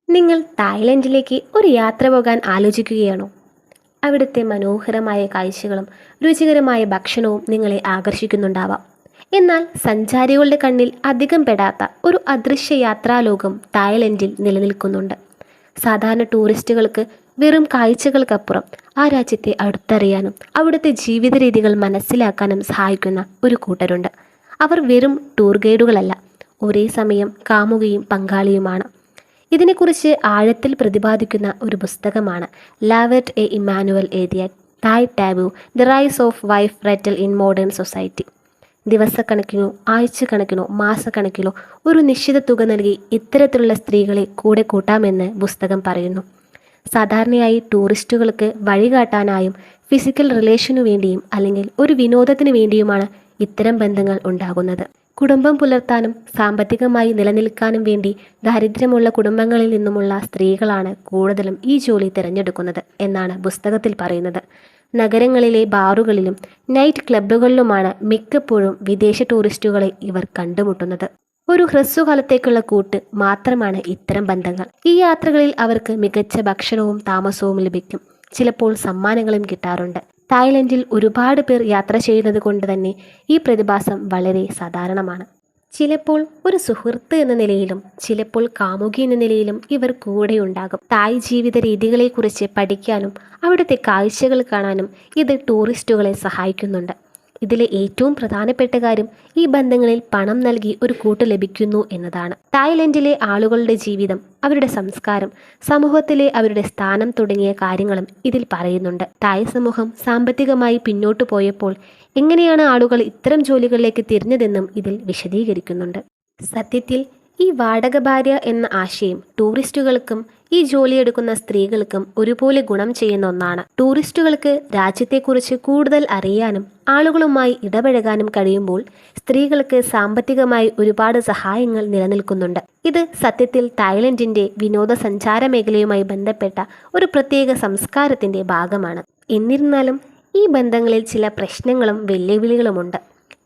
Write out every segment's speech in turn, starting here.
നിങ്ങൾ തായ്ലൻഡിലേക്ക് ഒരു യാത്ര പോകാൻ ആലോചിക്കുകയാണോ? അവിടുത്തെ മനോഹരമായ കാഴ്ചകളും രുചികരമായ ഭക്ഷണവും നിങ്ങളെ ആകർഷിക്കുന്നുണ്ടാവാം. എന്നാൽ സഞ്ചാരികളുടെ കണ്ണിൽ അധികം പെടാത്ത ഒരു അദൃശ്യ യാത്രാലോകം തായ്ലൻഡിൽ നിലനിൽക്കുന്നുണ്ട്. സാധാരണ ടൂറിസ്റ്റുകൾക്ക് വെറും കാഴ്ചകൾക്കപ്പുറം ആ രാജ്യത്തെ അടുത്തറിയാനും അവിടുത്തെ ജീവിത രീതികൾ മനസ്സിലാക്കാനും സഹായിക്കുന്ന ഒരു കൂട്ടരുണ്ട്. അവർ വെറും ടൂർ ഗൈഡുകളല്ല, ഒരേ സമയം കാമുകിയും പങ്കാളിയുമാണ്. ഇതിനെക്കുറിച്ച് ആഴത്തിൽ പ്രതിപാദിക്കുന്ന ഒരു പുസ്തകമാണ് ലാവറ്റ് എ ഇമ്മാനുവൽ എഴുതിയ തായ് taboo the rise of wife rental in modern society. ദിവസക്കണക്കിനോ ആഴ്ചക്കണക്കിനോ മാസക്കണക്കിലോ ഒരു നിശ്ചിത തുക നൽകി ഇത്തരത്തിലുള്ള സ്ത്രീകളെ കൂടെ കൂട്ടാമെന്ന് പുസ്തകം പറയുന്നു. സാധാരണയായി ടൂറിസ്റ്റുകൾക്ക് വഴികാട്ടാനായും ഫിസിക്കൽ റിലേഷനു വേണ്ടിയും അല്ലെങ്കിൽ ഒരു വിനോദത്തിന് വേണ്ടിയുമാണ് ഇത്തരം ബന്ധങ്ങൾ ഉണ്ടാകുന്നത്. കുടുംബം പുലർത്താനും സാമ്പത്തികമായി നിലനിൽക്കാനും വേണ്ടി ദാരിദ്ര്യമുള്ള കുടുംബങ്ങളിൽ നിന്നുമുള്ള സ്ത്രീകളാണ് കൂടുതലും ഈ ജോലി തിരഞ്ഞെടുക്കുന്നത് എന്നാണ് പുസ്തകത്തിൽ പറയുന്നത്. നഗരങ്ങളിലെ ബാറുകളിലും നൈറ്റ് ക്ലബ്ബുകളിലുമാണ് മിക്കപ്പോഴും വിദേശ ടൂറിസ്റ്റുകളെ ഇവർ കണ്ടുമുട്ടുന്നത്. ഒരു ഹ്രസ്വകാലത്തേക്കുള്ള കൂട്ട് മാത്രമാണ് ഇത്തരം ബന്ധങ്ങൾ. ഈ യാത്രകളിൽ അവർക്ക് മികച്ച ഭക്ഷണവും താമസവും ലഭിക്കും. ചിലപ്പോൾ സമ്മാനങ്ങളും കിട്ടാറുണ്ട്. തായ്ലൻഡിൽ ഒരുപാട് പേർ യാത്ര ചെയ്യുന്നത് കൊണ്ട് തന്നെ ഈ പ്രതിഭാസം വളരെ സാധാരണമാണ്. ചിലപ്പോൾ ഒരു സുഹൃത്ത് എന്ന നിലയിലും ചിലപ്പോൾ കാമുകി എന്ന നിലയിലും ഇവർ കൂടെയുണ്ടാകും. തായ് ജീവിത രീതികളെക്കുറിച്ച് പഠിക്കാനും അവിടുത്തെ കാഴ്ചകൾ കാണാനും ഇത് ടൂറിസ്റ്റുകളെ സഹായിക്കുന്നുണ്ട്. ഇതിലെ ഏറ്റവും പ്രധാനപ്പെട്ട കാര്യം ഈ ബന്ധങ്ങളിൽ പണം നൽകി ഒരു കൂട്ട് ലഭിക്കുന്നു എന്നതാണ്. തായ്ലൻഡിലെ ആളുകളുടെ ജീവിതം, അവരുടെ സംസ്കാരം, സമൂഹത്തിലെ അവരുടെ സ്ഥാനം തുടങ്ങിയ കാര്യങ്ങളും ഇതിൽ പറയുന്നുണ്ട്. തായ് സമൂഹം സാമ്പത്തികമായി പിന്നോട്ടു പോയപ്പോൾ എങ്ങനെയാണ് ആളുകൾ ഇത്തരം ജോലികളിലേക്ക് തിരിഞ്ഞതെന്നും ഇതിൽ വിശദീകരിക്കുന്നുണ്ട്. സത്യത്തിൽ ഈ വാടക ഭാര്യ എന്ന ആശയം ടൂറിസ്റ്റുകൾക്കും ഈ ജോലിയെടുക്കുന്ന സ്ത്രീകൾക്കും ഒരുപോലെ ഗുണം ചെയ്യുന്ന ഒന്നാണ്. ടൂറിസ്റ്റുകൾക്ക് രാജ്യത്തെക്കുറിച്ച് കൂടുതൽ അറിയാനും ആളുകളുമായി ഇടപഴകാനും കഴിയുമ്പോൾ സ്ത്രീകൾക്ക് സാമ്പത്തികമായി ഒരുപാട് സഹായങ്ങൾ നിലനിൽക്കുന്നുണ്ട്. ഇത് സത്യത്തിൽ തായ്ലൻഡിന്റെ വിനോദസഞ്ചാര മേഖലയുമായി ബന്ധപ്പെട്ട ഒരു പ്രത്യേക സംസ്കാരത്തിന്റെ ഭാഗമാണ്. എന്നിരുന്നാലും ഈ ബന്ധങ്ങളിൽ ചില പ്രശ്നങ്ങളും വെല്ലുവിളികളുമുണ്ട്.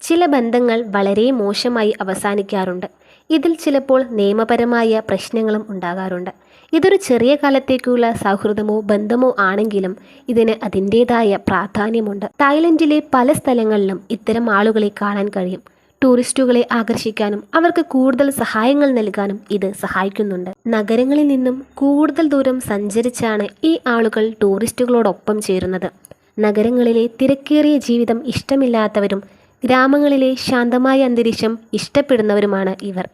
ചില ബന്ധങ്ങൾ വളരെ മോശമായി അവസാനിക്കാറുണ്ട്. ഇതിൽ ചിലപ്പോൾ നിയമപരമായ പ്രശ്നങ്ങളും ഉണ്ടാകാറുണ്ട്. ഇതൊരു ചെറിയ കാലത്തേക്കുള്ള സൗഹൃദമോ ബന്ധമോ ആണെങ്കിലും ഇതിന് അതിൻ്റെതായ പ്രാധാന്യമുണ്ട്. തായ്ലൻഡിലെ പല സ്ഥലങ്ങളിലും ഇത്തരം ആളുകളെ കാണാൻ കഴിയും. ടൂറിസ്റ്റുകളെ ആകർഷിക്കാനും അവർക്ക് കൂടുതൽ സഹായങ്ങൾ നൽകാനും ഇത് സഹായിക്കുന്നുണ്ട്. നഗരങ്ങളിൽ നിന്നും കൂടുതൽ ദൂരം സഞ്ചരിച്ചാണ് ഈ ആളുകൾ ടൂറിസ്റ്റുകളോടൊപ്പം ചേരുന്നത്. നഗരങ്ങളിലെ തിരക്കേറിയ ജീവിതം ഇഷ്ടമില്ലാത്തവരും ഗ്രാമങ്ങളിലെ ശാന്തമായ അന്തരീക്ഷം ഇഷ്ടപ്പെടുന്നവരുമാണ് ഇവർ.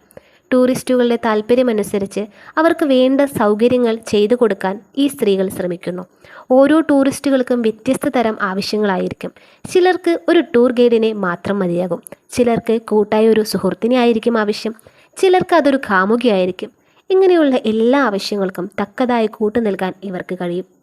ടൂറിസ്റ്റുകളുടെ താല്പര്യമനുസരിച്ച് അവർക്ക് വേണ്ട സൗകര്യങ്ങൾ ചെയ്തു കൊടുക്കാൻ ഈ സ്ത്രീകൾ ശ്രമിക്കുന്നു. ഓരോ ടൂറിസ്റ്റുകൾക്കും വ്യത്യസ്ത തരം ആവശ്യങ്ങളായിരിക്കും. ചിലർക്ക് ഒരു ടൂർ ഗൈഡിനെ മാത്രം മതിയാകും. ചിലർക്ക് കൂട്ടായ ഒരു സുഹൃത്തിനെ ആയിരിക്കും ആവശ്യം. ചിലർക്ക് അതൊരു കാമുകിയായിരിക്കും. ഇങ്ങനെയുള്ള എല്ലാ ആവശ്യങ്ങൾക്കും തക്കതായ കൂട്ടു നൽകാൻ ഇവർക്ക് കഴിയും.